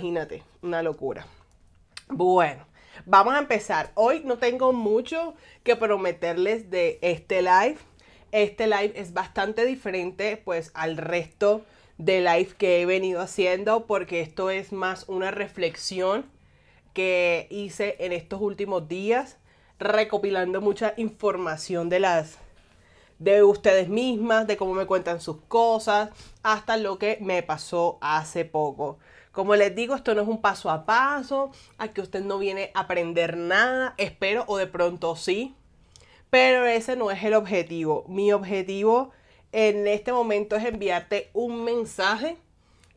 imagínate, una locura. Bueno, vamos a empezar. Hoy no tengo mucho que prometerles de este live. Este live es bastante diferente pues al resto de live que he venido haciendo, porque esto es más una reflexión que hice en estos últimos días, recopilando mucha información de ustedes mismas, de cómo me cuentan sus cosas, hasta lo que me pasó hace poco. Como les digo, esto no es un paso a paso, aquí usted no viene a aprender nada, espero, o de pronto sí, pero ese no es el objetivo. Mi objetivo en este momento es enviarte un mensaje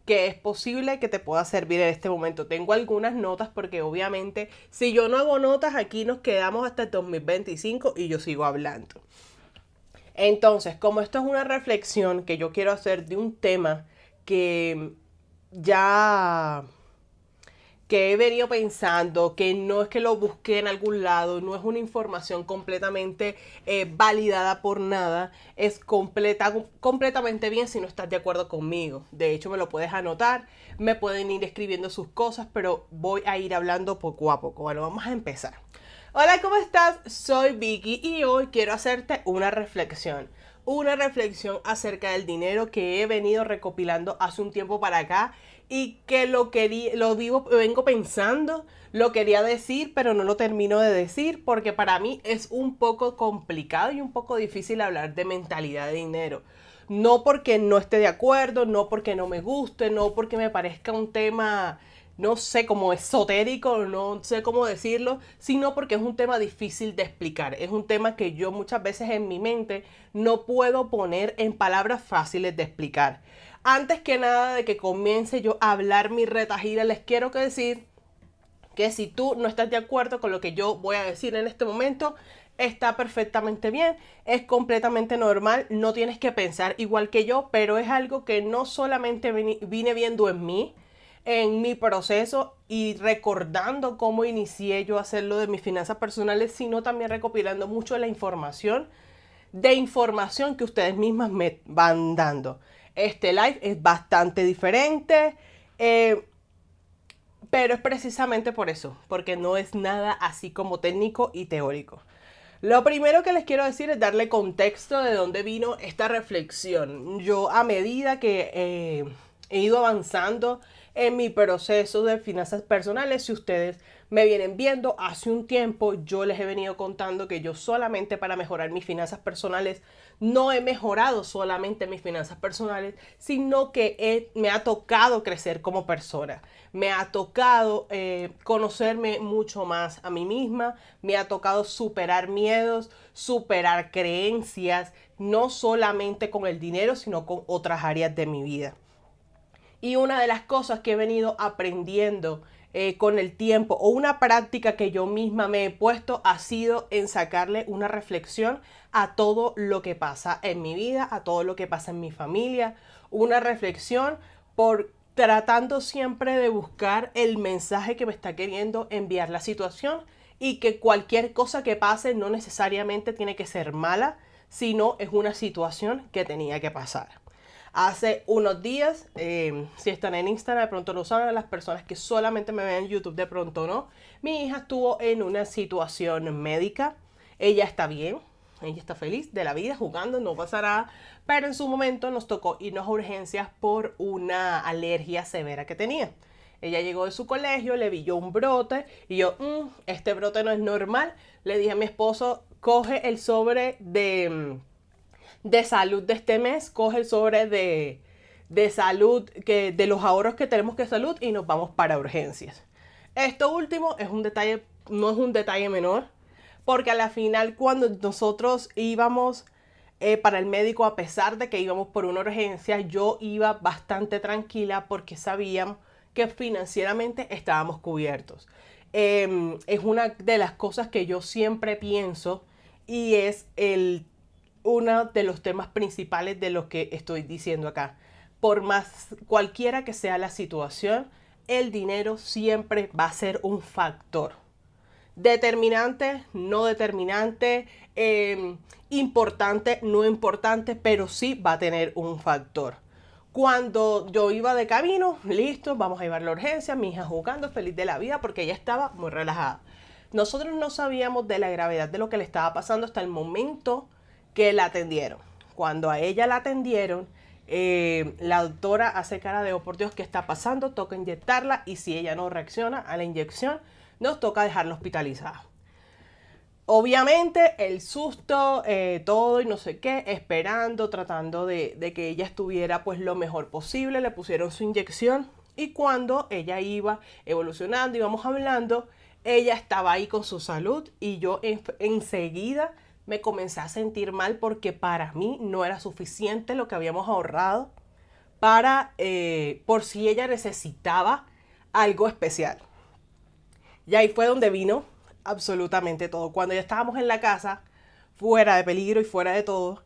que es posible que te pueda servir en este momento. Tengo algunas notas porque obviamente si yo no hago notas aquí nos quedamos hasta el 2025 y yo sigo hablando. Entonces, como esto es una reflexión que yo quiero hacer de un tema que ya que he venido pensando, que no es que lo busqué en algún lado, no es una información completamente validada por nada, es completamente bien si no estás de acuerdo conmigo. De hecho, me lo puedes anotar, me pueden ir escribiendo sus cosas, pero voy a ir hablando poco a poco. Bueno, vamos a empezar. Hola, ¿cómo estás? Soy Vicky y hoy quiero hacerte una reflexión. Una reflexión acerca del dinero que he venido recopilando hace un tiempo para acá y que vengo pensando, lo quería decir, pero no lo termino de decir porque para mí es un poco complicado y un poco difícil hablar de mentalidad de dinero. No porque no esté de acuerdo, no porque no me guste, no porque me parezca un tema, no sé, como esotérico, no sé cómo decirlo, sino porque es un tema difícil de explicar. Es un tema que yo muchas veces en mi mente no puedo poner en palabras fáciles de explicar. Antes que nada de que comience yo a hablar mi retahíla, les quiero decir que si tú no estás de acuerdo con lo que yo voy a decir en este momento, está perfectamente bien, es completamente normal, no tienes que pensar igual que yo, pero es algo que no solamente vine viendo en mi proceso y recordando cómo inicié yo a hacerlo de mis finanzas personales, sino también recopilando mucho la información que ustedes mismas me van dando. Este live es bastante diferente, pero es precisamente por eso, porque no es nada así como técnico y teórico. Lo primero que les quiero decir es darle contexto de dónde vino esta reflexión. Yo a medida que he ido avanzando en mi proceso de finanzas personales, si ustedes me vienen viendo hace un tiempo, yo les he venido contando que yo solamente para mejorar mis finanzas personales no he mejorado solamente mis finanzas personales, sino que me ha tocado crecer como persona. Me ha tocado conocerme mucho más a mí misma, me ha tocado superar miedos, superar creencias, no solamente con el dinero, sino con otras áreas de mi vida. Y una de las cosas que he venido aprendiendo con el tiempo, o una práctica que yo misma me he puesto, ha sido en sacarle una reflexión a todo lo que pasa en mi vida, a todo lo que pasa en mi familia, una reflexión por tratando siempre de buscar el mensaje que me está queriendo enviar la situación, y que cualquier cosa que pase no necesariamente tiene que ser mala, sino es una situación que tenía que pasar. Hace unos días, si están en Instagram, de pronto lo saben, las personas que solamente me ven en YouTube, de pronto no. Mi hija estuvo en una situación médica. Ella está bien, ella está feliz de la vida, jugando, no pasa nada. Pero en su momento nos tocó irnos a urgencias por una alergia severa que tenía. Ella llegó de su colegio, le vi yo un brote y yo, este brote no es normal. Le dije a mi esposo, coge el sobre de salud de este mes, coge el sobre de salud, de los ahorros que tenemos que salud, y nos vamos para urgencias. Esto último es un detalle, no es un detalle menor, porque a la final cuando nosotros íbamos para el médico, a pesar de que íbamos por una urgencia, yo iba bastante tranquila porque sabíamos que financieramente estábamos cubiertos. Es una de las cosas que yo siempre pienso, y es uno de los temas principales de lo que estoy diciendo acá. Por más cualquiera que sea la situación, el dinero siempre va a ser un factor. Determinante, no determinante, importante, no importante, pero sí va a tener un factor. Cuando yo iba de camino, listo, vamos a llevar la urgencia, mi hija jugando, feliz de la vida, porque ella estaba muy relajada. Nosotros no sabíamos de la gravedad de lo que le estaba pasando hasta el momento que la atendieron. Cuando a ella la atendieron, la doctora hace cara de, oh por Dios, ¿qué está pasando? Toca inyectarla y si ella no reacciona a la inyección, nos toca dejarla hospitalizada. Obviamente el susto, todo y no sé qué, esperando, tratando de que ella estuviera pues lo mejor posible, le pusieron su inyección y cuando ella iba evolucionando, íbamos hablando, ella estaba ahí con su salud y yo enseguida me comencé a sentir mal porque para mí no era suficiente lo que habíamos ahorrado para, por si ella necesitaba algo especial. Y ahí fue donde vino absolutamente todo. Cuando ya estábamos en la casa, fuera de peligro y fuera de todo,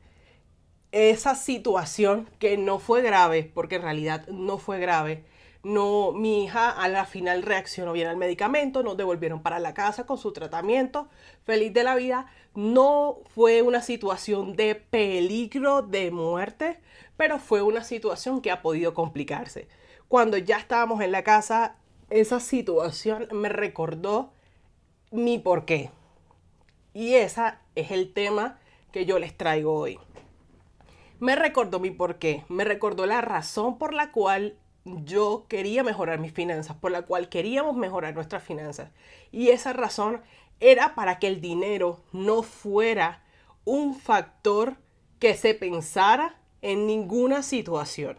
esa situación que no fue grave, porque en realidad no fue grave, no, mi hija a la final reaccionó bien al medicamento, nos devolvieron para la casa con su tratamiento, feliz de la vida. No fue una situación de peligro de muerte, pero fue una situación que ha podido complicarse. Cuando ya estábamos en la casa, esa situación me recordó mi porqué. Y ese es el tema que yo les traigo hoy. Me recordó mi porqué, me recordó la razón por la cual yo quería mejorar mis finanzas, por la cual queríamos mejorar nuestras finanzas. Y esa razón era para que el dinero no fuera un factor que se pensara en ninguna situación.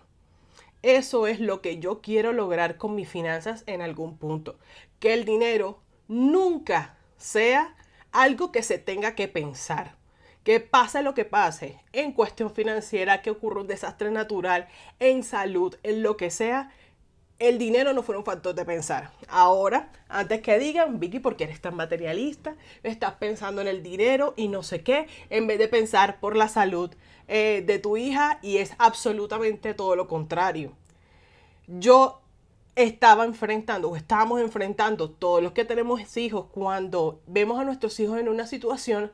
Eso es lo que yo quiero lograr con mis finanzas en algún punto. Que el dinero nunca sea algo que se tenga que pensar. Que pase lo que pase, en cuestión financiera, que ocurra un desastre natural, en salud, en lo que sea, el dinero no fuera un factor de pensar. Ahora, antes que digan, Vicky, ¿por qué eres tan materialista? Estás pensando en el dinero y no sé qué, en vez de pensar por la salud de tu hija, y es absolutamente todo lo contrario. Yo estaba enfrentando o estábamos enfrentando todos los que tenemos hijos cuando vemos a nuestros hijos en una situación.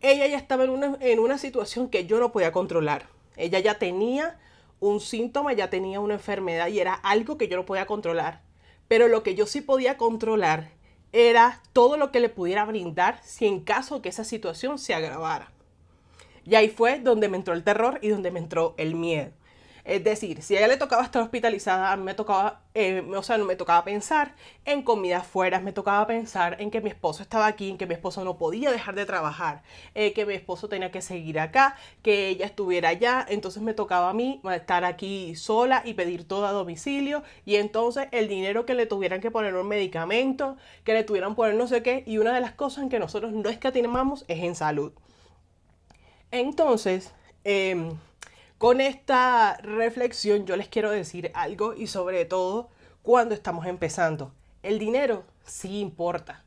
Ella ya estaba en una situación que yo no podía controlar. Ella ya tenía un síntoma, ya tenía una enfermedad y era algo que yo no podía controlar. Pero lo que yo sí podía controlar era todo lo que le pudiera brindar si en caso que esa situación se agravara. Y ahí fue donde me entró el terror y donde me entró el miedo. Es decir, si a ella le tocaba estar hospitalizada, a mí me tocaba, no me tocaba pensar en comida afuera, me tocaba pensar en que mi esposo estaba aquí, en que mi esposo no podía dejar de trabajar, que mi esposo tenía que seguir acá, que ella estuviera allá, entonces me tocaba a mí estar aquí sola y pedir todo a domicilio, y entonces el dinero que le tuvieran que poner un medicamento, que le tuvieran que poner no sé qué, y una de las cosas en que nosotros no escatimamos es en salud. Entonces, con esta reflexión yo les quiero decir algo y sobre todo cuando estamos empezando. El dinero sí importa.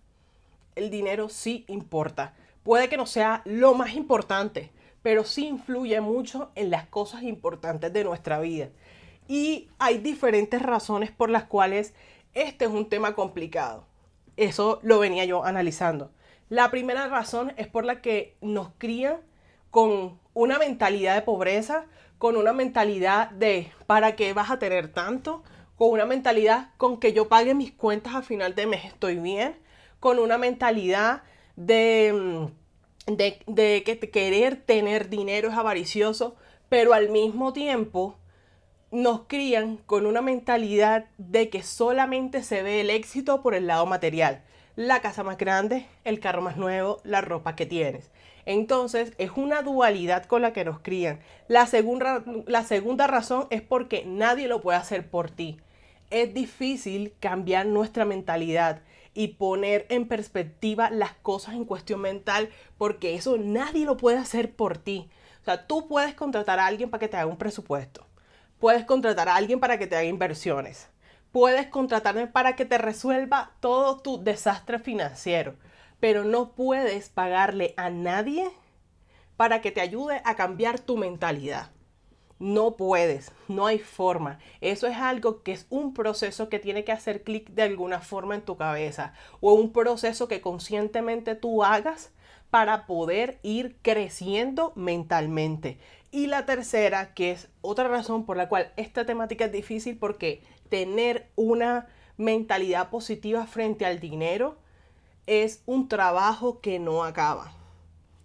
El dinero sí importa. Puede que no sea lo más importante, pero sí influye mucho en las cosas importantes de nuestra vida. Y hay diferentes razones por las cuales este es un tema complicado. Eso lo venía yo analizando. La primera razón es por la que nos crían con una mentalidad de pobreza, con una mentalidad de ¿para qué vas a tener tanto? Con una mentalidad con que yo pague mis cuentas a final de mes estoy bien, con una mentalidad de que querer tener dinero es avaricioso, pero al mismo tiempo nos crían con una mentalidad de que solamente se ve el éxito por el lado material. La casa más grande, el carro más nuevo, la ropa que tienes. Entonces es una dualidad con la que nos crían. La segunda razón es porque nadie lo puede hacer por ti. Es difícil cambiar nuestra mentalidad y poner en perspectiva las cosas en cuestión mental, porque eso nadie lo puede hacer por ti. O sea, tú puedes contratar a alguien para que te haga un presupuesto. Puedes contratar a alguien para que te haga inversiones. Puedes contratarme para que te resuelva todo tu desastre financiero. Pero no puedes pagarle a nadie para que te ayude a cambiar tu mentalidad. No puedes, no hay forma. Eso es algo que es un proceso que tiene que hacer clic de alguna forma en tu cabeza, o un proceso que conscientemente tú hagas para poder ir creciendo mentalmente. Y la tercera, que es otra razón por la cual esta temática es difícil, porque tener una mentalidad positiva frente al dinero es un trabajo que no acaba.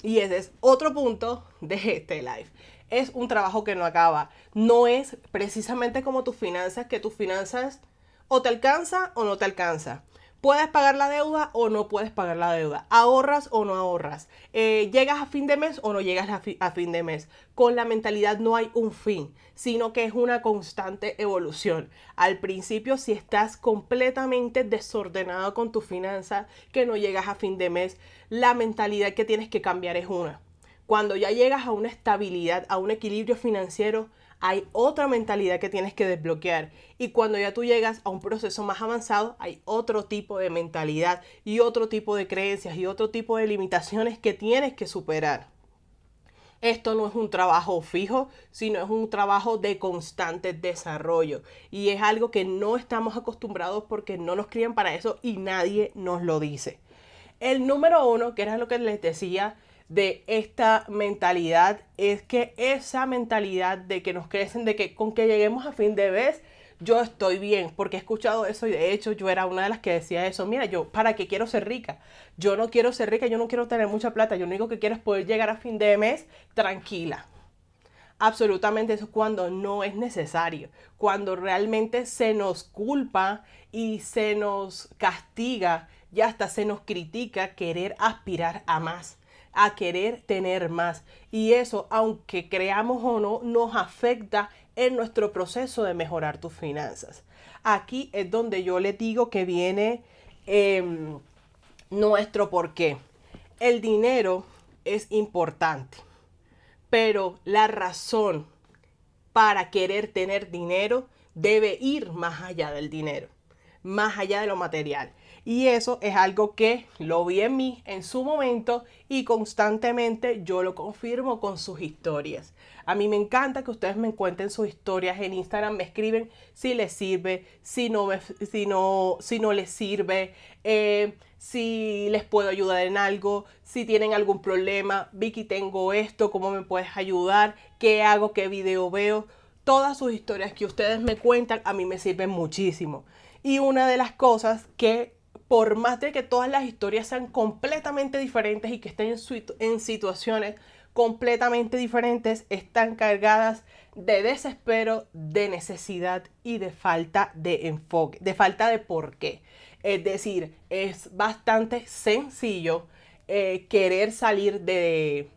Y ese es otro punto de este live. Es un trabajo que no acaba. No es precisamente como tus finanzas, que tus finanzas o te alcanza o no te alcanza. Puedes pagar la deuda o no puedes pagar la deuda. Ahorras o no ahorras. Llegas a fin de mes o no llegas a fin de mes. Con la mentalidad no hay un fin, sino que es una constante evolución. Al principio, si estás completamente desordenado con tu finanza, que no llegas a fin de mes, la mentalidad que tienes que cambiar es una. Cuando ya llegas a una estabilidad, a un equilibrio financiero, hay otra mentalidad que tienes que desbloquear. Y cuando ya tú llegas a un proceso más avanzado, hay otro tipo de mentalidad y otro tipo de creencias y otro tipo de limitaciones que tienes que superar. Esto no es un trabajo fijo, sino es un trabajo de constante desarrollo. Y es algo que no estamos acostumbrados porque no nos crían para eso y nadie nos lo dice. El número uno, que era lo que les decía de esta mentalidad, es que esa mentalidad de que nos crecen, de que con que lleguemos a fin de mes, yo estoy bien, porque he escuchado eso y de hecho yo era una de las que decía eso. Mira, yo, ¿para qué quiero ser rica? Yo no quiero ser rica, yo no quiero tener mucha plata, yo lo único que quiero es poder llegar a fin de mes tranquila. Absolutamente, eso es cuando no es necesario, cuando realmente se nos culpa y se nos castiga y hasta se nos critica querer aspirar a más, a querer tener más. Y eso, aunque creamos o no, nos afecta en nuestro proceso de mejorar tus finanzas. Aquí es donde yo les digo que viene nuestro porqué. El dinero es importante, pero la razón para querer tener dinero debe ir más allá del dinero, más allá de lo material. Y eso es algo que lo vi en mí en su momento y constantemente yo lo confirmo con sus historias. A mí me encanta que ustedes me cuenten sus historias en Instagram, me escriben si les sirve, si no les sirve, si les puedo ayudar en algo, si tienen algún problema. Vicky, tengo esto, ¿cómo me puedes ayudar? ¿Qué hago? ¿Qué video veo? Todas sus historias que ustedes me cuentan a mí me sirven muchísimo. Y una de las cosas que, por más de que todas las historias sean completamente diferentes y que estén en situaciones completamente diferentes, están cargadas de desespero, de necesidad y de falta de enfoque, de falta de porqué. Es decir, es bastante sencillo querer salir de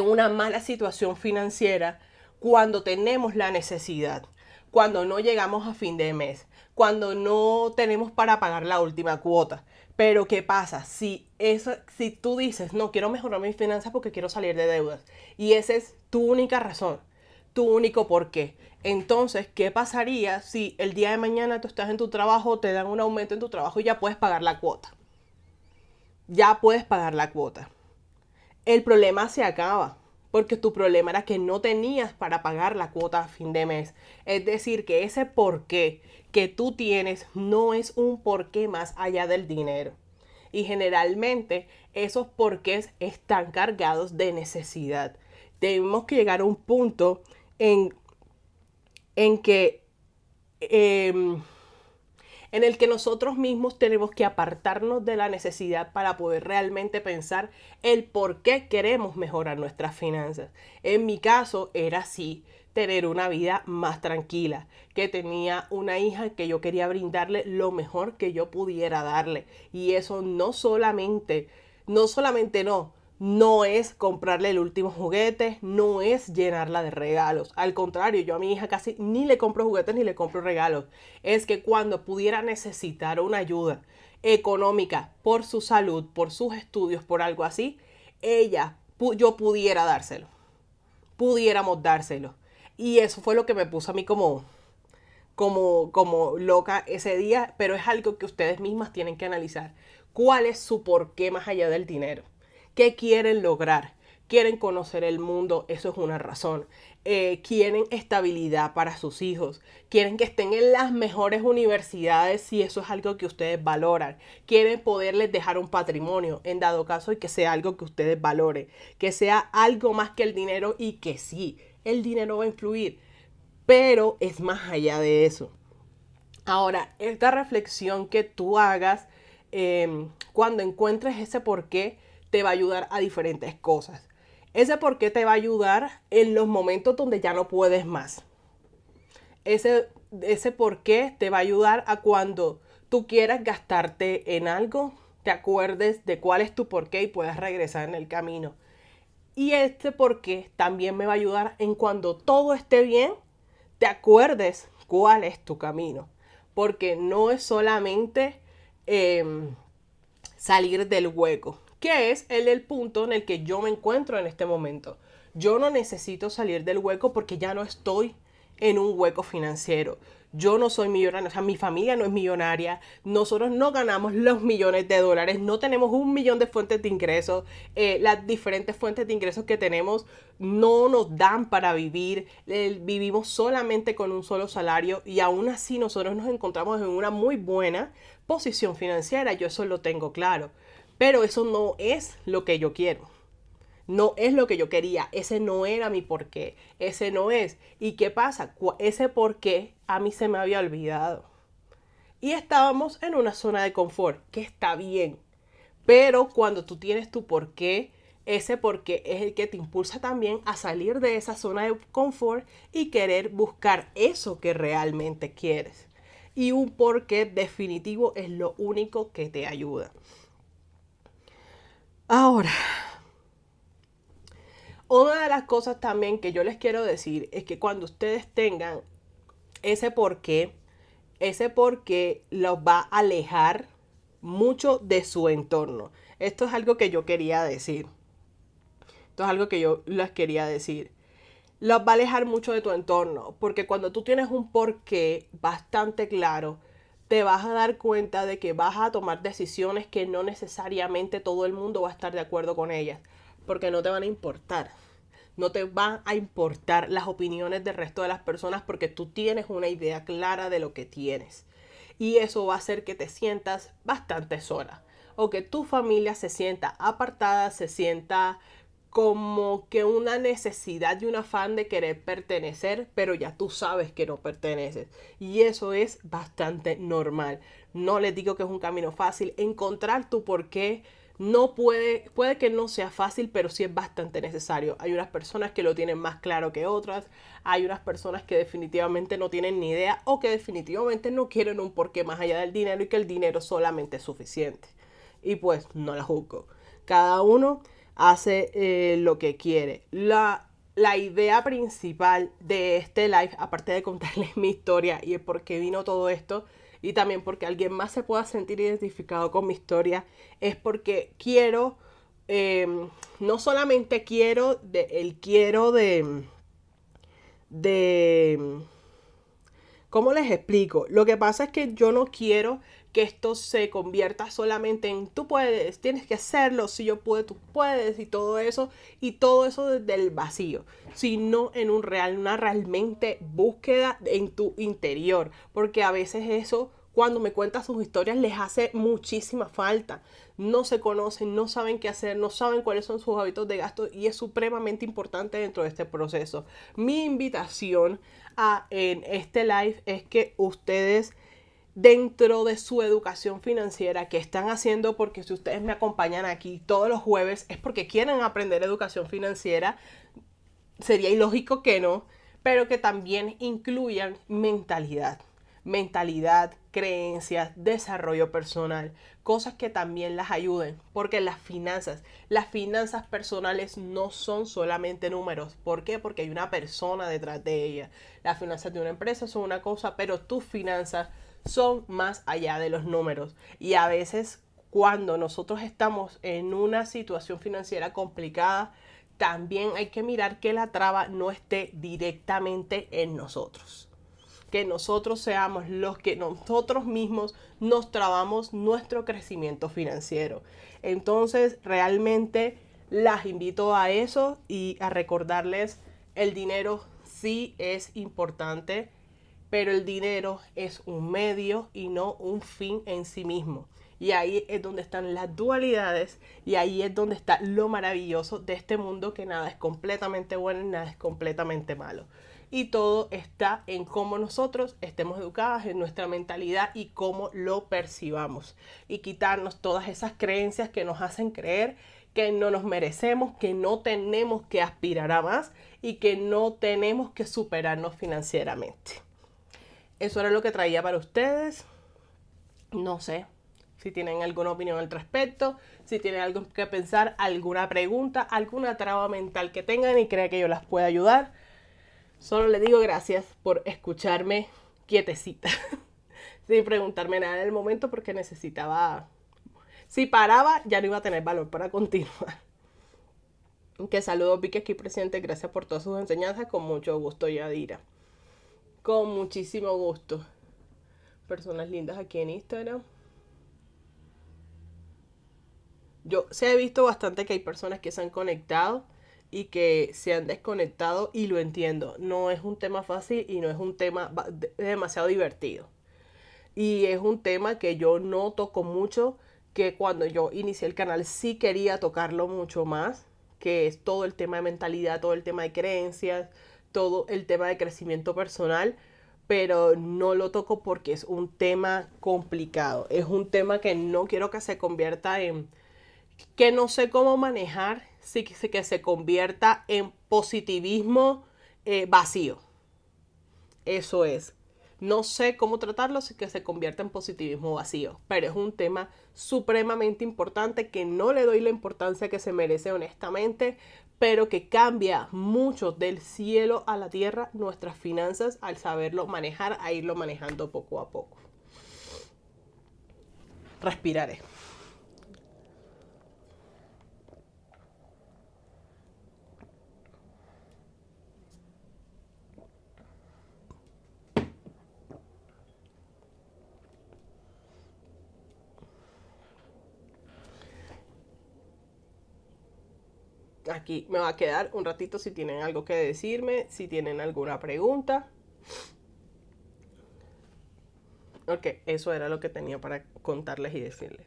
una mala situación financiera cuando tenemos la necesidad, cuando no llegamos a fin de mes, cuando no tenemos para pagar la última cuota. Pero ¿qué pasa? Si tú dices, no, quiero mejorar mis finanzas porque quiero salir de deudas, y esa es tu única razón, tu único porqué, entonces, ¿qué pasaría si el día de mañana tú estás en tu trabajo, te dan un aumento en tu trabajo y ya puedes pagar la cuota? Ya puedes pagar la cuota. El problema se acaba, porque tu problema era que no tenías para pagar la cuota a fin de mes. Es decir, que ese porqué que tú tienes no es un porqué más allá del dinero. Y generalmente esos porqués están cargados de necesidad. Tenemos que llegar a un punto en que en el que nosotros mismos tenemos que apartarnos de la necesidad para poder realmente pensar el por qué queremos mejorar nuestras finanzas. En mi caso era así, tener una vida más tranquila, que tenía una hija que yo quería brindarle lo mejor que yo pudiera darle. Y eso no es comprarle el último juguete, no es llenarla de regalos. Al contrario, yo a mi hija casi ni le compro juguetes ni le compro regalos. Es que cuando pudiera necesitar una ayuda económica por su salud, por sus estudios, por algo así, yo pudiera dárselo. Pudiéramos dárselo. Y eso fue lo que me puso a mí como loca ese día, pero es algo que ustedes mismas tienen que analizar. ¿Cuál es su porqué más allá del dinero? ¿Qué quieren lograr? ¿Quieren conocer el mundo? Eso es una razón. quieren estabilidad para sus hijos, quieren que estén en las mejores universidades si eso es algo que ustedes valoran, quieren poderles dejar un patrimonio en dado caso y que sea algo que ustedes valoren, que sea algo más que el dinero y que sí, el dinero va a influir, pero es más allá de eso. Ahora, esta reflexión que tú hagas cuando encuentres ese porqué te va a ayudar a diferentes cosas. Ese porqué te va a ayudar en los momentos donde ya no puedes más. Ese porqué te va a ayudar a cuando tú quieras gastarte en algo, te acuerdes de cuál es tu porqué y puedas regresar en el camino. Y este porqué también me va a ayudar en cuando todo esté bien, te acuerdes cuál es tu camino. Porque no es solamente eh, salir del hueco, que es el punto en el que yo me encuentro en este momento. Yo no necesito salir del hueco porque ya no estoy en un hueco financiero. Yo no soy millonaria, o sea, mi familia no es millonaria, nosotros no ganamos los millones de dólares, no tenemos 1 millón de fuentes de ingresos, las diferentes fuentes de ingresos que tenemos no nos dan para vivir, vivimos solamente con un solo salario y aún así nosotros nos encontramos en una muy buena posición financiera, yo eso lo tengo claro, pero eso no es lo que yo quiero. No es lo que yo quería, ese no era mi porqué, ese no es. ¿Y qué pasa? Ese porqué a mí se me había olvidado. Y estábamos en una zona de confort, que está bien. Pero cuando tú tienes tu porqué, ese porqué es el que te impulsa también a salir de esa zona de confort y querer buscar eso que realmente quieres. Y un porqué definitivo es lo único que te ayuda. Ahora, una de las cosas también que yo les quiero decir es que cuando ustedes tengan ese porqué los va a alejar mucho de su entorno. Esto es algo que yo quería decir. Esto es algo que yo les quería decir. Los va a alejar mucho de tu entorno, porque cuando tú tienes un porqué bastante claro, te vas a dar cuenta de que vas a tomar decisiones que no necesariamente todo el mundo va a estar de acuerdo con ellas, porque no te van a importar. No te van a importar las opiniones del resto de las personas porque tú tienes una idea clara de lo que tienes. Y eso va a hacer que te sientas bastante sola o que tu familia se sienta apartada, se sienta como que una necesidad y un afán de querer pertenecer, pero ya tú sabes que no perteneces. Y eso es bastante normal. No les digo que es un camino fácil. Encontrar tu porqué no puede que no sea fácil, pero sí es bastante necesario. Hay unas personas que lo tienen más claro que otras. Hay unas personas que definitivamente no tienen ni idea o que definitivamente no quieren un porqué más allá del dinero y que el dinero solamente es suficiente. Y pues no la juzgo. Cada uno hace lo que quiere. La idea principal de este live, aparte de contarles mi historia y el por qué vino todo esto, y también porque alguien más se pueda sentir identificado con mi historia, es porque quiero, no solamente quiero, de, ¿cómo les explico? Lo que pasa es que yo no quiero que esto se convierta solamente en tú puedes, tienes que hacerlo, si yo puedo, tú puedes y todo eso desde el vacío, sino en una realmente búsqueda en tu interior, porque a veces eso, cuando me cuentan sus historias, les hace muchísima falta. No se conocen, no saben qué hacer, no saben cuáles son sus hábitos de gasto y es supremamente importante dentro de este proceso. Mi invitación en este live es que ustedes dentro de su educación financiera que están haciendo, porque si ustedes me acompañan aquí todos los jueves es porque quieren aprender educación financiera, sería ilógico que no, pero que también incluyan mentalidad, creencias, desarrollo personal, cosas que también las ayuden, porque las finanzas personales no son solamente números. ¿Por qué? Porque hay una persona detrás de ellas. Las finanzas de una empresa son una cosa, pero tus finanzas son más allá de los números. Y a veces cuando nosotros estamos en una situación financiera complicada, también hay que mirar que la traba no esté directamente en nosotros. Que nosotros seamos los que nosotros mismos nos trabamos nuestro crecimiento financiero. Entonces, realmente las invito a eso y a recordarles, el dinero sí es importante, pero el dinero es un medio y no un fin en sí mismo. Y ahí es donde están las dualidades y ahí es donde está lo maravilloso de este mundo, que nada es completamente bueno y nada es completamente malo. Y todo está en cómo nosotros estemos educados, en nuestra mentalidad y cómo lo percibamos. Y quitarnos todas esas creencias que nos hacen creer que no nos merecemos, que no tenemos que aspirar a más y que no tenemos que superarnos financieramente. Eso era lo que traía para ustedes. No sé si tienen alguna opinión al respecto, si tienen algo que pensar, alguna pregunta, alguna traba mental que tengan y crean que yo las pueda ayudar. Solo les digo gracias por escucharme quietecita, sin preguntarme nada en el momento, porque necesitaba... Si paraba, ya no iba a tener valor para continuar. Que saludos, Vicky, aquí presente. Gracias por todas sus enseñanzas. Con mucho gusto, Yadira. Con muchísimo gusto. Personas lindas aquí en Instagram. Yo se he visto bastante que hay personas que se han conectado y que se han desconectado, y lo entiendo. No es un tema fácil y no es un tema demasiado divertido. Y es un tema que yo no toco mucho, que cuando yo inicié el canal sí quería tocarlo mucho más, que es todo el tema de mentalidad, todo el tema de creencias, todo el tema de crecimiento personal, pero no lo toco porque es un tema complicado. Es un tema que no quiero que se convierta en... que no sé cómo manejar, sí que se convierta en positivismo vacío. Eso es. No sé cómo tratarlo sin que se convierta en positivismo vacío, pero es un tema supremamente importante que no le doy la importancia que se merece, honestamente, pero que cambia mucho del cielo a la tierra nuestras finanzas al saberlo manejar, a irlo manejando poco a poco. Respiraré. Aquí me va a quedar un ratito si tienen algo que decirme, si tienen alguna pregunta. Ok, eso era lo que tenía para contarles y decirles.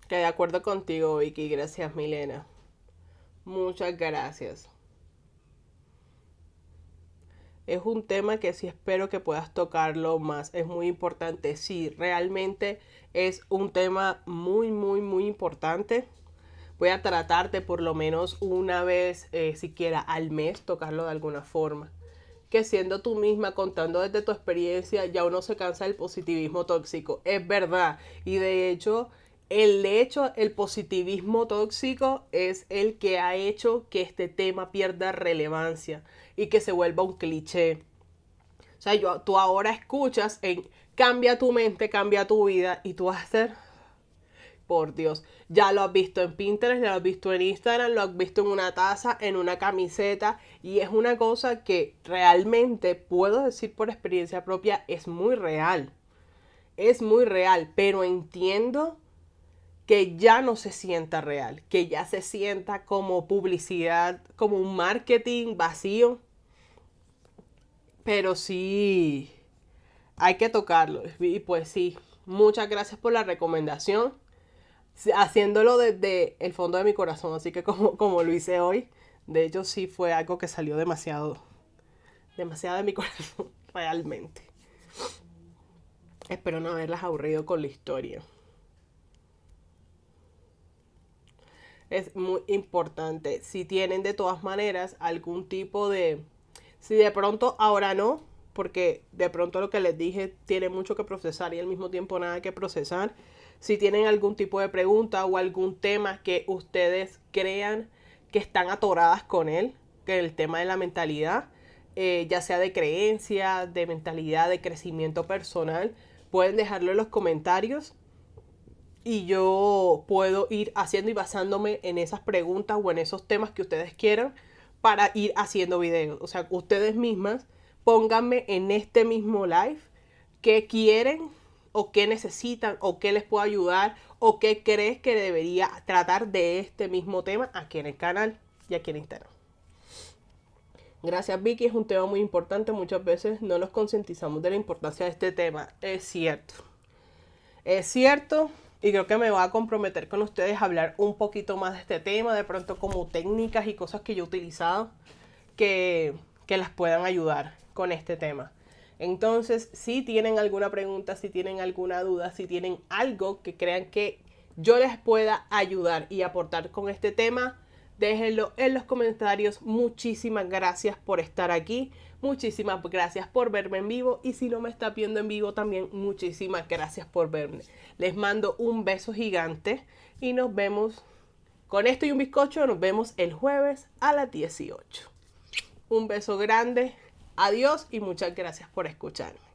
Que de acuerdo contigo, Vicky. Gracias, Milena. Muchas gracias. Es un tema que sí espero que puedas tocarlo más. Es muy importante. Sí, realmente es un tema muy, muy, muy importante. Voy a tratar de por lo menos una vez, siquiera al mes, tocarlo de alguna forma. Que siendo tú misma, contando desde tu experiencia, ya uno se cansa del positivismo tóxico. Es verdad. Y de hecho, el positivismo tóxico es el que ha hecho que este tema pierda relevancia y que se vuelva un cliché. O sea, tú ahora escuchas en cambia tu mente, cambia tu vida, y tú vas a hacer, por Dios, ya lo has visto en Pinterest, ya lo has visto en Instagram, lo has visto en una taza, en una camiseta, y es una cosa que realmente puedo decir por experiencia propia, es muy real. Es muy real, pero entiendo que ya no se sienta real, que ya se sienta como publicidad, como un marketing vacío. Pero sí, hay que tocarlo. Y pues sí, muchas gracias por la recomendación. Haciéndolo desde el fondo de mi corazón, así que como lo hice hoy, de hecho sí fue algo que salió demasiado de mi corazón, realmente. Espero no haberlas aburrido con la historia. Es muy importante. Si tienen de todas maneras algún tipo de... Si de pronto ahora no, porque de pronto lo que les dije tiene mucho que procesar y al mismo tiempo nada que procesar. Si tienen algún tipo de pregunta o algún tema que ustedes crean que están atoradas con él, que el tema de la mentalidad, ya sea de creencia, de mentalidad, de crecimiento personal, pueden dejarlo en los comentarios y yo puedo ir haciendo y basándome en esas preguntas o en esos temas que ustedes quieran para ir haciendo videos. O sea, ustedes mismas pónganme en este mismo live qué quieren o qué necesitan, o qué les puedo ayudar, o qué crees que debería tratar de este mismo tema aquí en el canal y aquí en Instagram. Gracias, Vicky, es un tema muy importante. Muchas veces no nos concientizamos de la importancia de este tema. Es cierto. Es cierto. Y creo que me voy a comprometer con ustedes a hablar un poquito más de este tema, de pronto como técnicas y cosas que yo he utilizado que las puedan ayudar con este tema. Entonces, si tienen alguna pregunta, si tienen alguna duda, si tienen algo que crean que yo les pueda ayudar y aportar con este tema, déjenlo en los comentarios. Muchísimas gracias por estar aquí. Muchísimas gracias por verme en vivo. Y si no me está viendo en vivo también, muchísimas gracias por verme. Les mando un beso gigante y nos vemos con esto y un bizcocho. Nos vemos el jueves a las 18. Un beso grande. Adiós y muchas gracias por escucharme.